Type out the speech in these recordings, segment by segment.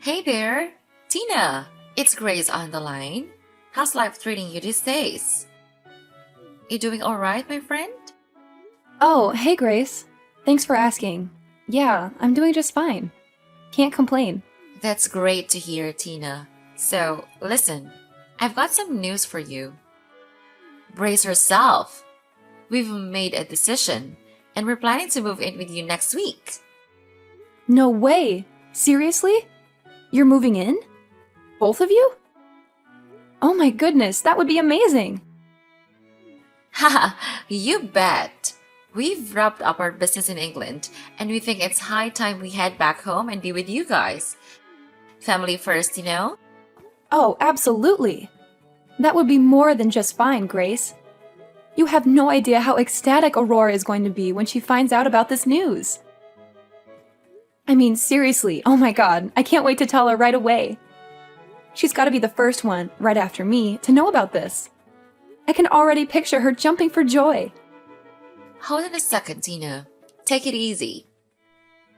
Hey there, Tina. It's Grace on the line. How's life treating you these days? You doing all right, my friend? Oh, hey Grace. Thanks for asking. Yeah, I'm doing just fine. Can't complain. That's great to hear, Tina. So, listen, I've got some news for you. Brace yourself. We've made a decision, and we're planning to move in with you next week. No way! Seriously? You're moving in? Both of you? Oh my goodness, that would be amazing! Haha, you bet. We've wrapped up our business in England, and we think it's high time we head back home and be with you guys. Family first, you know? Oh, absolutely! That would be more than just fine, Grace. You have no idea how ecstatic Aurora is going to be when she finds out about this news. I mean, seriously, oh my god, I can't wait to tell her right away. She's got to be the first one, right after me, to know about this. I can already picture her jumping for joy. Hold on a second, Tina. Take it easy.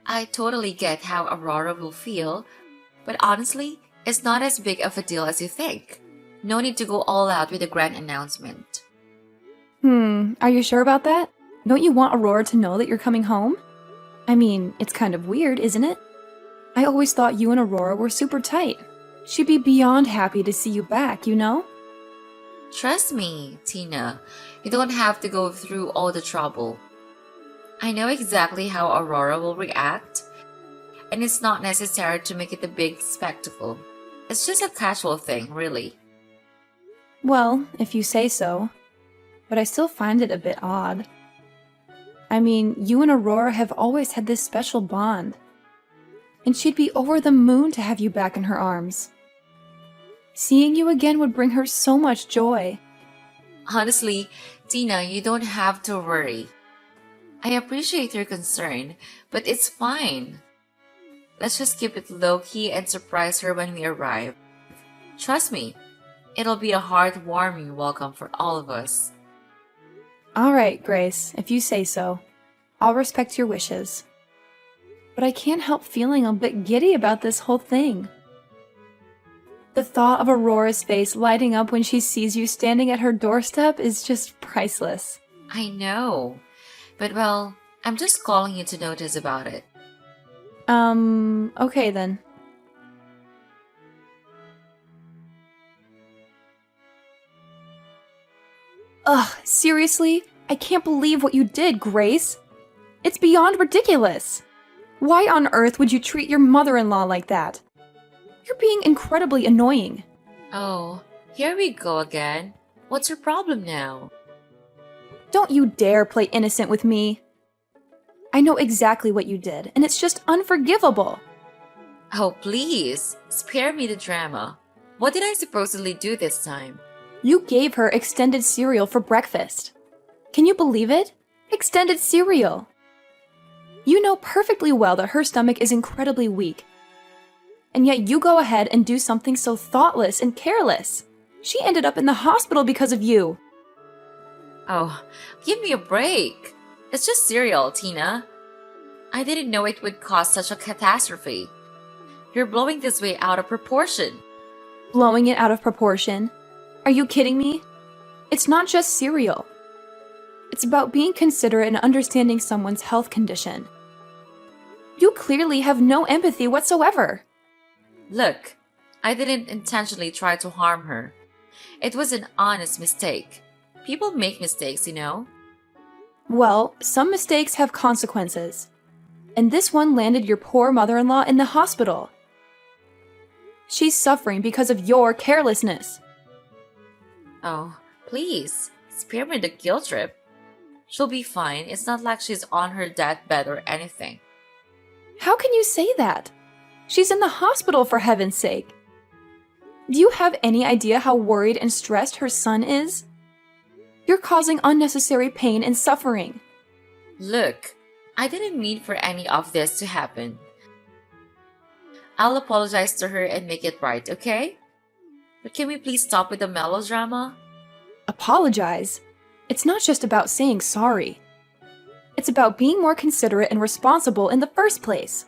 I totally get how Aurora will feel, but honestly, it's not as big of a deal as you think. No need to go all out with a grand announcement. Are you sure about that? Don't you want Aurora to know that you're coming home? I mean, it's kind of weird, isn't it? I always thought you and Aurora were super tight. She'd be beyond happy to see you back, you know? Trust me, Tina. You don't have to go through all the trouble. I know exactly how Aurora will react, and it's not necessary to make it a big spectacle. It's just a casual thing, really. Well, if you say so. But I still find it a bit odd. I mean, you and Aurora have always had this special bond. And she'd be over the moon to have you back in her arms. Seeing you again would bring her so much joy. Honestly, Tina, you don't have to worry. I appreciate your concern, but it's fine. Let's just keep it low-key and surprise her when we arrive. Trust me, it'll be a heartwarming welcome for all of us. Alright, Grace, if you say so. I'll respect your wishes. But I can't help feeling a bit giddy about this whole thing. The thought of Aurora's face lighting up when she sees you standing at her doorstep is just priceless. I know, but well, I'm just calling you to notice about it. Okay then. Ugh, seriously? I can't believe what you did, Grace. It's beyond ridiculous. Why on earth would you treat your mother-in-law like that? You're being incredibly annoying. Oh, here we go again. What's your problem now? Don't you dare play innocent with me. I know exactly what you did, and it's just unforgivable. Oh, please, spare me the drama. What did I supposedly do this time? You gave her extended cereal for breakfast. Can you believe it? Extended cereal. You know perfectly well that her stomach is incredibly weak. And yet you go ahead and do something so thoughtless and careless. She ended up in the hospital because of you. Oh, give me a break. It's just cereal, Tina. I didn't know it would cause such a catastrophe. You're blowing this way out of proportion. Blowing it out of proportion? Are you kidding me? It's not just cereal. It's about being considerate and understanding someone's health condition. You clearly have no empathy whatsoever. Look, I didn't intentionally try to harm her. It was an honest mistake. People make mistakes, you know? Well, some mistakes have consequences. And this one landed your poor mother-in-law in the hospital. She's suffering because of your carelessness. Oh, please, spare me the guilt trip. She'll be fine. It's not like she's on her deathbed or anything. How can you say that? She's in the hospital, for heaven's sake. Do you have any idea how worried and stressed her son is? You're causing unnecessary pain and suffering. Look, I didn't mean for any of this to happen. I'll apologize to her and make it right, okay? But can we please stop with the melodrama? Apologize? It's not just about saying sorry. It's about being more considerate and responsible in the first place.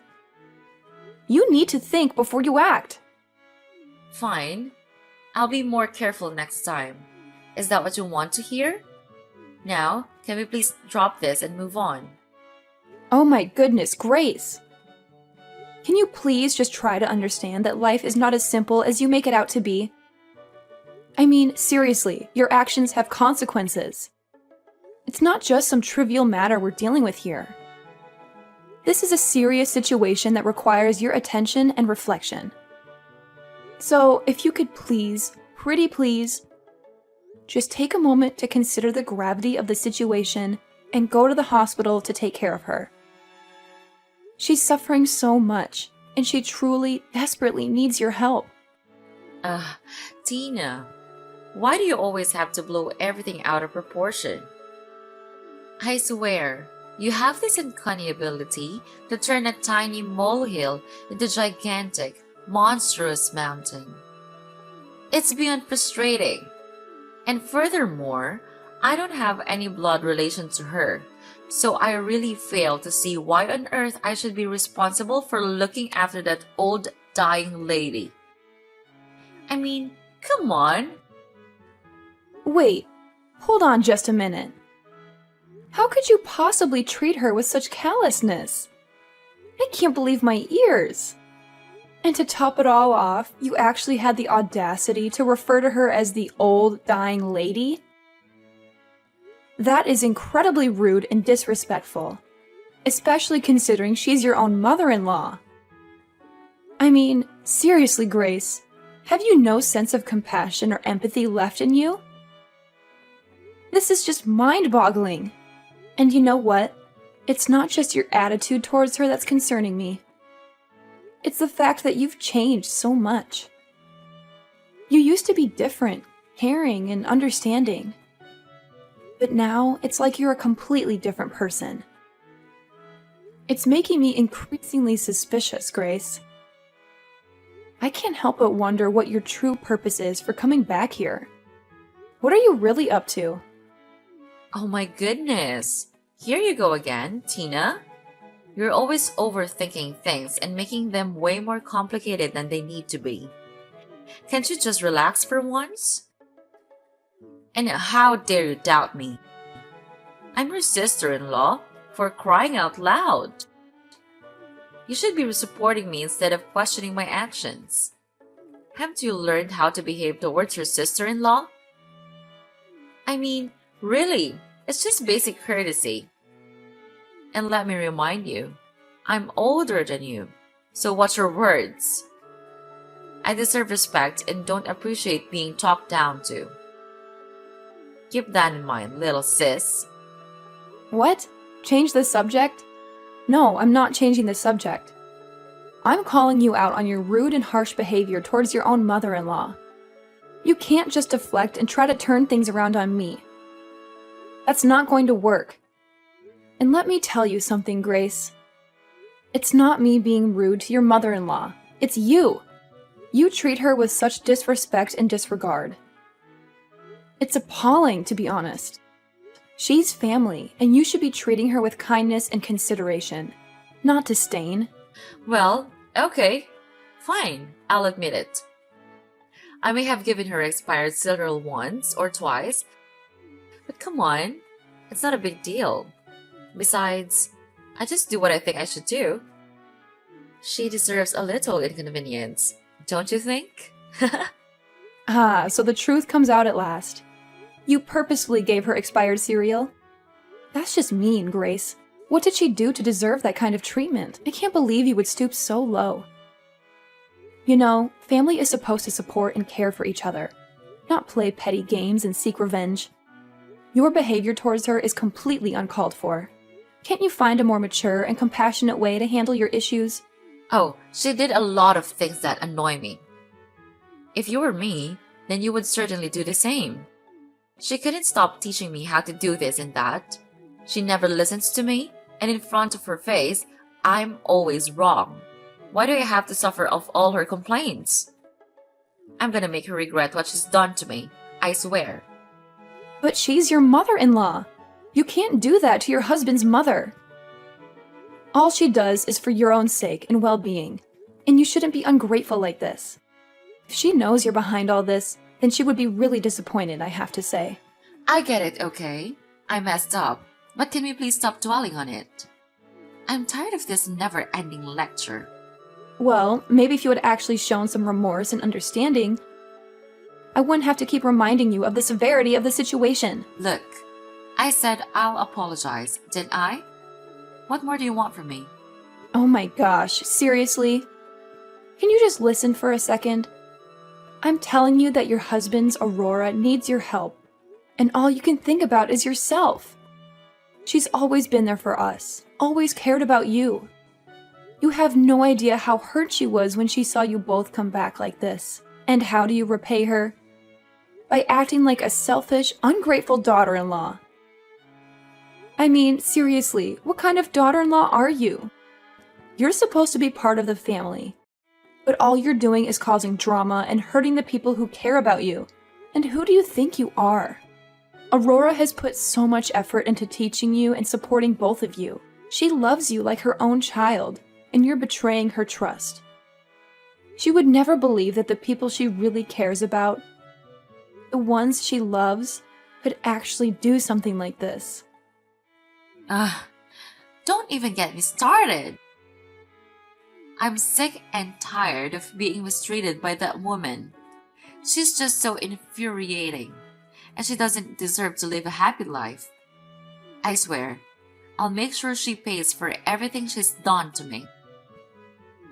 You need to think before you act. Fine. I'll be more careful next time. Is that what you want to hear? Now, can we please drop this and move on? Oh my goodness, Grace! Can you please just try to understand that life is not as simple as you make it out to be? I mean, seriously, your actions have consequences. It's not just some trivial matter we're dealing with here. This is a serious situation that requires your attention and reflection. So, if you could please, pretty please, just take a moment to consider the gravity of the situation and go to the hospital to take care of her. She's suffering so much, and she truly, desperately needs your help. Tina, why do you always have to blow everything out of proportion? I swear, you have this uncanny ability to turn a tiny molehill into a gigantic, monstrous mountain. It's beyond frustrating. And furthermore, I don't have any blood relation to her, so I really fail to see why on earth I should be responsible for looking after that old dying lady. I mean, come on. Wait, hold on just a minute. How could you possibly treat her with such callousness? I can't believe my ears. And to top it all off, you actually had the audacity to refer to her as the old dying lady? That is incredibly rude and disrespectful, especially considering she's your own mother-in-law. I mean, seriously, Grace, have you no sense of compassion or empathy left in you? This is just mind-boggling. And you know what? It's not just your attitude towards her that's concerning me. It's the fact that you've changed so much. You used to be different, caring, and understanding. But now, it's like you're a completely different person. It's making me increasingly suspicious, Grace. I can't help but wonder what your true purpose is for coming back here. What are you really up to? Oh my goodness. Here you go again, Tina. You're always overthinking things and making them way more complicated than they need to be. Can't you just relax for once? And how dare you doubt me? I'm your sister-in-law, for crying out loud. You should be supporting me instead of questioning my actions. Haven't you learned how to behave towards your sister-in-law? I mean, really, it's just basic courtesy. And let me remind you, I'm older than you, so watch your words. I deserve respect and don't appreciate being talked down to. Keep that in mind, little sis. What? Change the subject? No, I'm not changing the subject. I'm calling you out on your rude and harsh behavior towards your own mother-in-law. You can't just deflect and try to turn things around on me. That's not going to work. And let me tell you something, Grace. It's not me being rude to your mother-in-law. It's you. You treat her with such disrespect and disregard. It's appalling, to be honest. She's family, and you should be treating her with kindness and consideration, not disdain. Well, okay. Fine, I'll admit it. I may have given her expired cereal once or twice, but come on, it's not a big deal. Besides, I just do what I think I should do. She deserves a little inconvenience, don't you think? Ah, so the truth comes out at last. You purposefully gave her expired cereal? That's just mean, Grace. What did she do to deserve that kind of treatment? I can't believe you would stoop so low. You know, family is supposed to support and care for each other, not play petty games and seek revenge. Your behavior towards her is completely uncalled for. Can't you find a more mature and compassionate way to handle your issues? Oh, she did a lot of things that annoy me. If you were me, then you would certainly do the same. She couldn't stop teaching me how to do this and that. She never listens to me, and in front of her face, I'm always wrong. Why do I have to suffer of all her complaints? I'm gonna make her regret what she's done to me, I swear. But she's your mother-in-law. You can't do that to your husband's mother. All she does is for your own sake and well-being, And you shouldn't be ungrateful like this. If she knows you're behind all this, then she would be really disappointed, I have to say. I get it, okay? I messed up, but can we please stop dwelling on it? I'm tired of this never-ending lecture. Well, maybe if you had actually shown some remorse and understanding, I wouldn't have to keep reminding you of the severity of the situation. Look, I said I'll apologize, didn't I? What more do you want from me? Oh my gosh, seriously? Can you just listen for a second? I'm telling you that your husband's Aurora needs your help, and all you can think about is yourself. She's always been there for us, always cared about you. You have no idea how hurt she was when she saw you both come back like this. And how do you repay her? By acting like a selfish, ungrateful daughter-in-law. I mean, seriously, what kind of daughter-in-law are you? You're supposed to be part of the family, but all you're doing is causing drama and hurting the people who care about you. And who do you think you are? Aurora has put so much effort into teaching you and supporting both of you. She loves you like her own child, and you're betraying her trust. She would never believe that the people she really cares about, the ones she loves, could actually do something like this. Don't even get me started. I'm sick and tired of being mistreated by that woman. She's just so infuriating, and she doesn't deserve to live a happy life. I swear, I'll make sure she pays for everything she's done to me.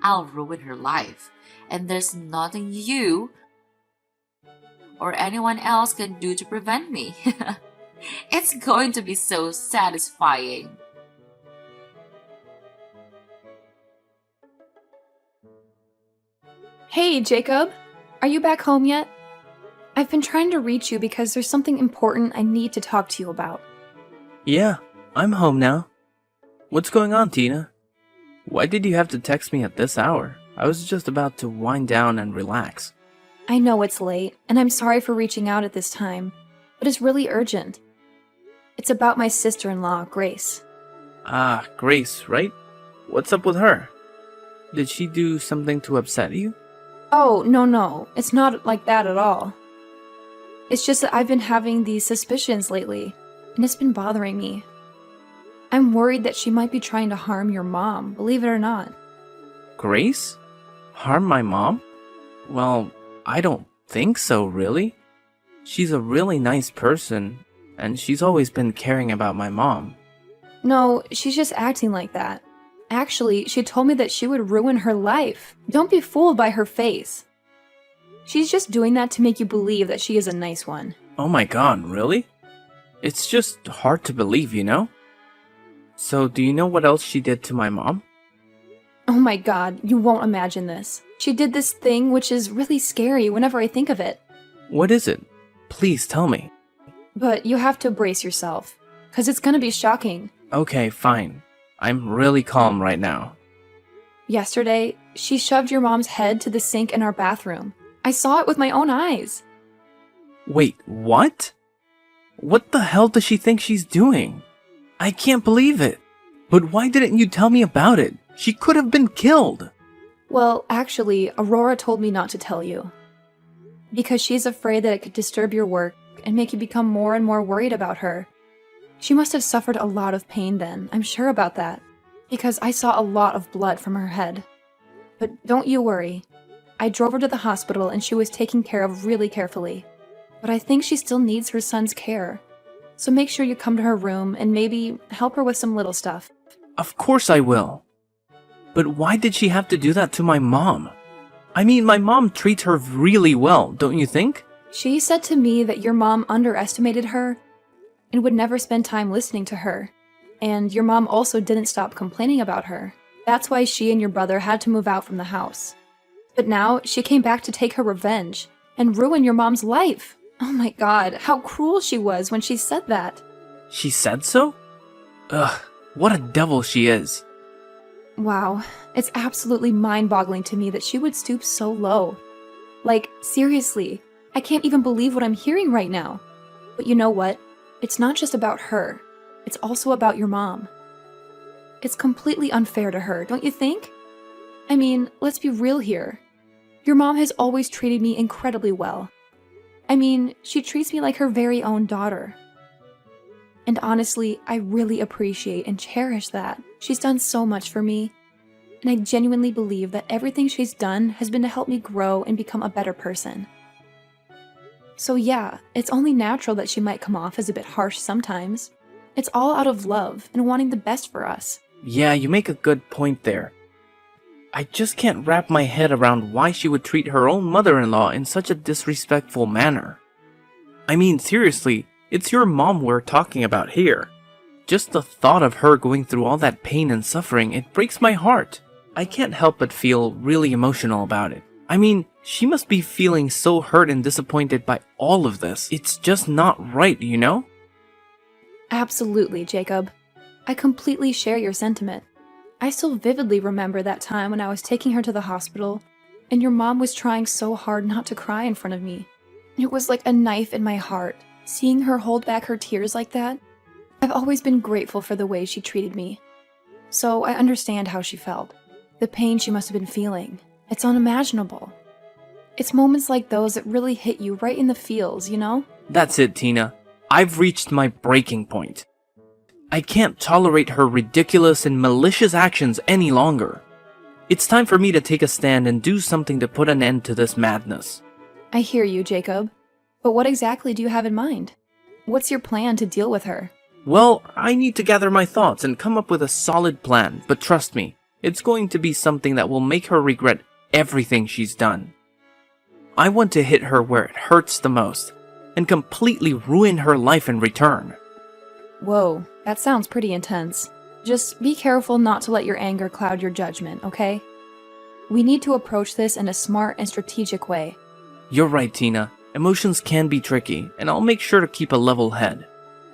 I'll ruin her life, and there's nothing you or anyone else can do to prevent me. It's going to be so satisfying. Hey, Jacob! Are you back home yet? I've been trying to reach you because there's something important I need to talk to you about. Yeah, I'm home now. What's going on, Tina? Why did you have to text me at this hour? I was just about to wind down and relax. I know it's late, and I'm sorry for reaching out at this time, but it's really urgent. It's about my sister-in-law, Grace. Ah, Grace, right? What's up with her? Did she do something to upset you? Oh, no, it's not like that at all. It's just that I've been having these suspicions lately, and it's been bothering me. I'm worried that she might be trying to harm your mom, believe it or not. Grace? Harm my mom? Well, I don't think so, really. She's a really nice person, and she's always been caring about my mom. No, she's just acting like that. Actually, she told me that she would ruin her life. Don't be fooled by her face. She's just doing that to make you believe that she is a nice one. Oh my god, really? It's just hard to believe, you know? So, do you know what else she did to my mom? Oh my god, you won't imagine this. She did this thing which is really scary whenever I think of it. What is it? Please tell me. But you have to brace yourself, because it's gonna be shocking. Okay, fine. I'm really calm right now. Yesterday, she shoved your mom's head to the sink in our bathroom. I saw it with my own eyes. Wait, what? What the hell does she think she's doing? I can't believe it. But why didn't you tell me about it? She could have been killed. Well, actually, Aurora told me not to tell you. Because she's afraid that it could disturb your work and make you become more and more worried about her. She must have suffered a lot of pain then, I'm sure about that. Because I saw a lot of blood from her head. But don't you worry. I drove her to the hospital and she was taken care of really carefully. But I think she still needs her son's care. So make sure you come to her room and maybe help her with some little stuff. Of course I will. But why did she have to do that to my mom? I mean, my mom treats her really well, don't you think? She said to me that your mom underestimated her and would never spend time listening to her. And your mom also didn't stop complaining about her. That's why she and your brother had to move out from the house. But now she came back to take her revenge and ruin your mom's life. Oh my god, how cruel she was when she said that. She said so? Ugh, what a devil she is. Wow, it's absolutely mind-boggling to me that she would stoop so low. Like, seriously, I can't even believe what I'm hearing right now. But you know what? It's not just about her. It's also about your mom. It's completely unfair to her, don't you think? I mean, let's be real here. Your mom has always treated me incredibly well. I mean, she treats me like her very own daughter. And honestly, I really appreciate and cherish that. She's done so much for me. And I genuinely believe that everything she's done has been to help me grow and become a better person. So yeah, it's only natural that she might come off as a bit harsh sometimes. It's all out of love and wanting the best for us. Yeah, you make a good point there. I just can't wrap my head around why she would treat her own mother-in-law in such a disrespectful manner. I mean, seriously, it's your mom we're talking about here. Just the thought of her going through all that pain and suffering, it breaks my heart. I can't help but feel really emotional about it. I mean, she must be feeling so hurt and disappointed by all of this. It's just not right, you know? Absolutely, Jacob. I completely share your sentiment. I still vividly remember that time when I was taking her to the hospital, and your mom was trying so hard not to cry in front of me. It was like a knife in my heart, seeing her hold back her tears like that. I've always been grateful for the way she treated me. So I understand how she felt. The pain she must have been feeling. It's unimaginable. It's moments like those that really hit you right in the feels, you know? That's it, Tina. I've reached my breaking point. I can't tolerate her ridiculous and malicious actions any longer. It's time for me to take a stand and do something to put an end to this madness. I hear you, Jacob. But what exactly do you have in mind? What's your plan to deal with her? Well, I need to gather my thoughts and come up with a solid plan, but trust me, it's going to be something that will make her regret everything she's done. I want to hit her where it hurts the most, and completely ruin her life in return. Whoa, that sounds pretty intense. Just be careful not to let your anger cloud your judgment, okay? We need to approach this in a smart and strategic way. You're right, Tina. Emotions can be tricky, and I'll make sure to keep a level head.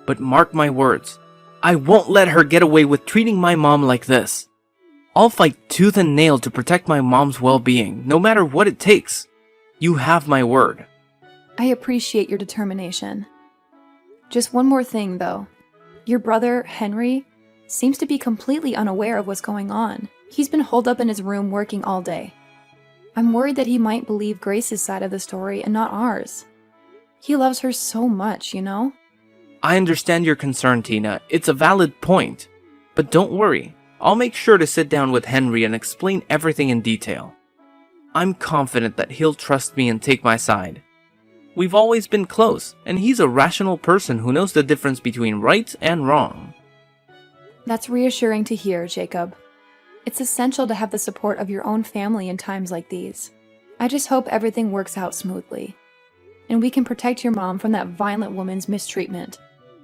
But mark my words, I won't let her get away with treating my mom like this. I'll fight tooth and nail to protect my mom's well-being, no matter what it takes. You have my word. I appreciate your determination. Just one more thing, though. Your brother, Henry, seems to be completely unaware of what's going on. He's been holed up in his room working all day. I'm worried that he might believe Grace's side of the story and not ours. He loves her so much, you know? I understand your concern, Tina. It's a valid point. But don't worry. I'll make sure to sit down with Henry and explain everything in detail. I'm confident that he'll trust me and take my side. We've always been close, and he's a rational person who knows the difference between right and wrong. That's reassuring to hear, Jacob. It's essential to have the support of your own family in times like these. I just hope everything works out smoothly, and we can protect your mom from that violent woman's mistreatment.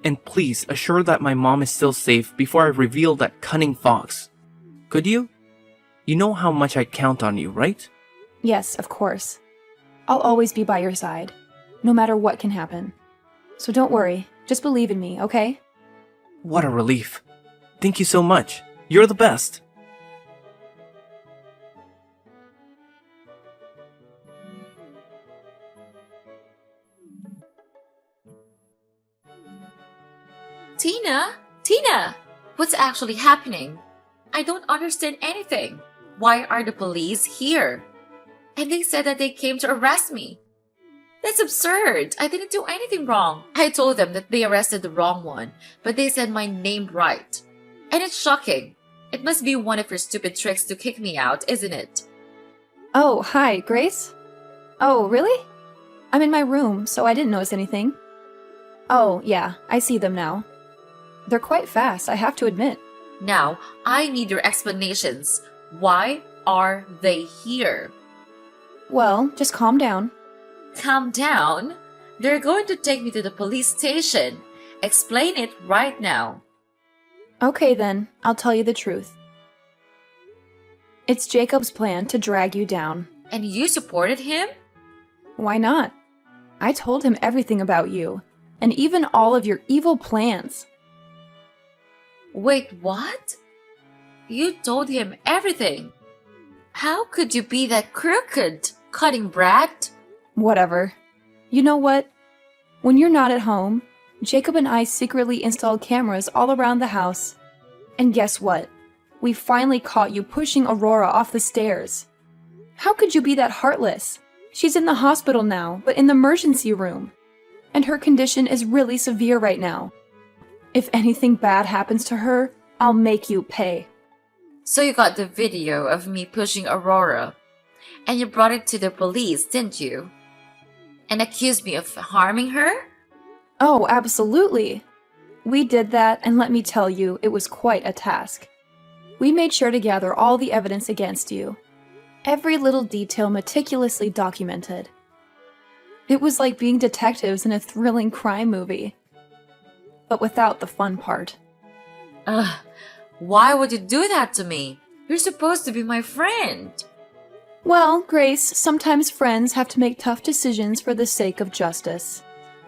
And please assure that my mom is still safe before I reveal that cunning fox. Could you? You know how much I count on you, right? Yes, of course. I'll always be by your side, no matter what can happen. So don't worry, just believe in me, okay? What a relief. Thank you so much. You're the best. Tina? Tina! What's actually happening? I don't understand anything. Why are the police here? And they said that they came to arrest me. That's absurd. I didn't do anything wrong. I told them that they arrested the wrong one, but they said my name right. And it's shocking. It must be one of your stupid tricks to kick me out, isn't it? Oh, hi, Grace? Oh, really? I'm in my room, so I didn't notice anything. Oh, yeah, I see them now. They're quite fast, I have to admit. Now, I need your explanations. Why are they here? Well, just calm down. Calm down. They're going to take me to the police station. Explain it right now. Okay then, I'll tell you the truth. It's Jacob's plan to drag you down. And you supported him? Why not? I told him everything about you, and even all of your evil plans. Wait, what? You told him everything. How could you be that crooked, cunning brat? Whatever. You know what? When you're not at home, Jacob and I secretly installed cameras all around the house. And guess what? we finally caught you pushing Aurora off the stairs. How could you be that heartless? She's in the hospital now, but in the emergency room. And her condition is really severe right now. If anything bad happens to her, I'll make you pay. So you got the video of me pushing Aurora, and you brought it to the police, didn't you? And accused me of harming her? Oh, absolutely. We did that, and let me tell you, it was quite a task. We made sure to gather all the evidence against you. Every little detail meticulously documented. It was like being detectives in a thrilling crime movie. But without the fun part. Ugh, why would you do that to me? You're supposed to be my friend. Well, Grace, sometimes friends have to make tough decisions for the sake of justice.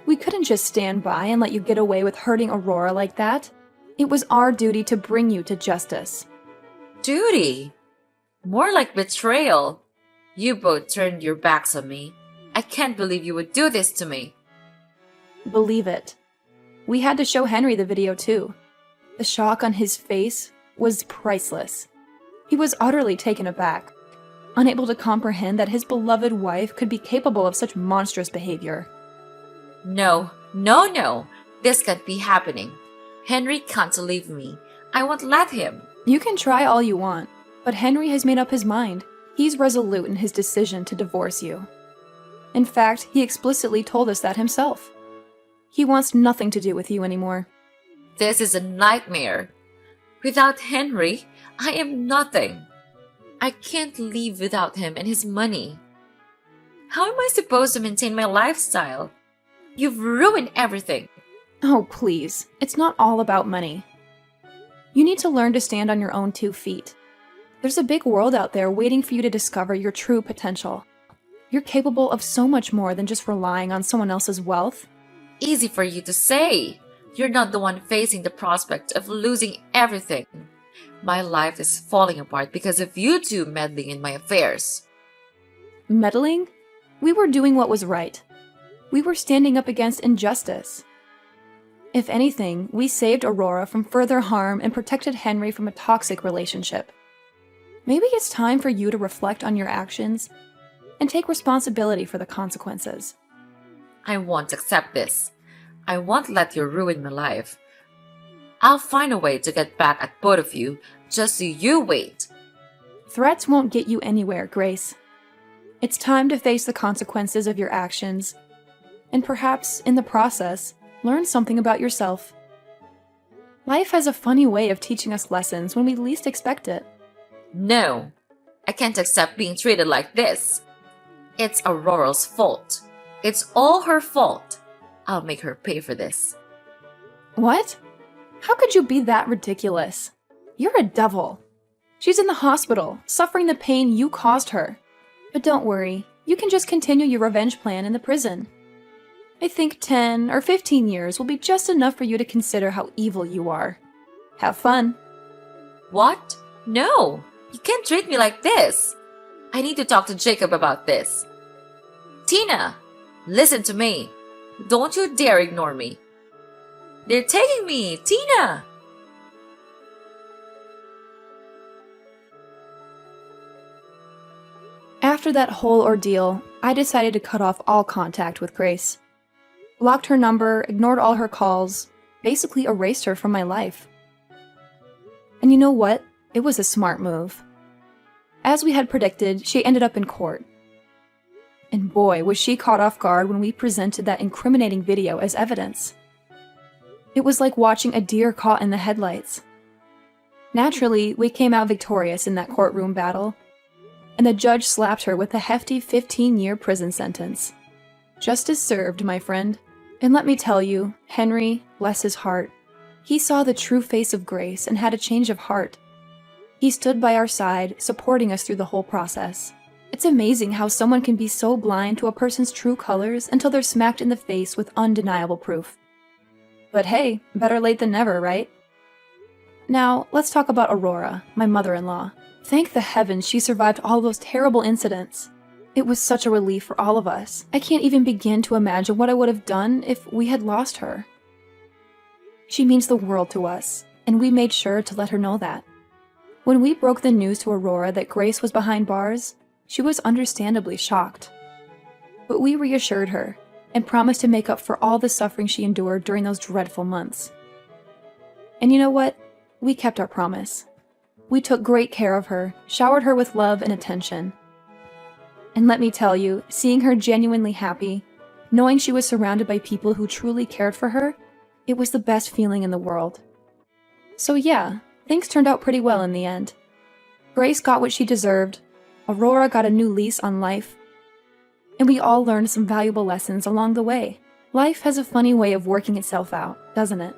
We couldn't just stand by and let you get away with hurting Aurora like that. It was our duty to bring you to justice. Duty? More like betrayal. You both turned your backs on me. I can't believe you would do this to me. Believe it. We had to show Henry the video too. The shock on his face was priceless. He was utterly taken aback, unable to comprehend that his beloved wife could be capable of such monstrous behavior. No. This can't be happening. Henry can't leave me. I won't let him. You can try all you want, but Henry has made up his mind. He's resolute in his decision to divorce you. In fact, he explicitly told us that himself. He wants nothing to do with you anymore. This is a nightmare. Without Henry, I am nothing. I can't live without him and his money. How am I supposed to maintain my lifestyle? You've ruined everything. Oh, please. It's not all about money. You need to learn to stand on your own 2 feet. There's a big world out there waiting for you to discover your true potential. You're capable of so much more than just relying on someone else's wealth. Easy for you to say. You're not the one facing the prospect of losing everything. My life is falling apart because of you two meddling in my affairs. Meddling? We were doing what was right. We were standing up against injustice. If anything, we saved Aurora from further harm and protected Henry from a toxic relationship. Maybe it's time for you to reflect on your actions and take responsibility for the consequences. I won't accept this. I won't let you ruin my life. I'll find a way to get back at both of you, just so you wait. Threats won't get you anywhere, Grace. It's time to face the consequences of your actions, and perhaps, in the process, learn something about yourself. Life has a funny way of teaching us lessons when we least expect it. No, I can't accept being treated like this. It's Aurora's fault. It's all her fault. I'll make her pay for this. What? How could you be that ridiculous? You're a devil. She's in the hospital, suffering the pain you caused her. But don't worry, you can just continue your revenge plan in the prison. I think 10 or 15 years will be just enough for you to consider how evil you are. Have fun. What? No, you can't treat me like this. I need to talk to Jacob about this. Tina, listen to me. Don't you dare ignore me. They're taking me, Tina! After that whole ordeal, I decided to cut off all contact with Grace. Blocked her number, ignored all her calls, basically erased her from my life. And you know what? It was a smart move. As we had predicted, she ended up in court. And boy, was she caught off guard when we presented that incriminating video as evidence. It was like watching a deer caught in the headlights. Naturally, we came out victorious in that courtroom battle, and the judge slapped her with a hefty 15-year prison sentence. Justice served, my friend. And let me tell you, Henry, bless his heart, he saw the true face of Grace and had a change of heart. He stood by our side, supporting us through the whole process. It's amazing how someone can be so blind to a person's true colors until they're smacked in the face with undeniable proof. But hey, better late than never, right? Now, let's talk about Aurora, my mother-in-law. Thank the heavens she survived all those terrible incidents. It was such a relief for all of us. I can't even begin to imagine what I would have done if we had lost her. She means the world to us, and we made sure to let her know that. When we broke the news to Aurora that Grace was behind bars, she was understandably shocked. But we reassured her and promised to make up for all the suffering she endured during those dreadful months. And you know what? We kept our promise. We took great care of her, showered her with love and attention. And let me tell you, seeing her genuinely happy, knowing she was surrounded by people who truly cared for her, it was the best feeling in the world. So yeah, things turned out pretty well in the end. Grace got what she deserved, Aurora got a new lease on life, and we all learned some valuable lessons along the way. Life has a funny way of working itself out, doesn't it?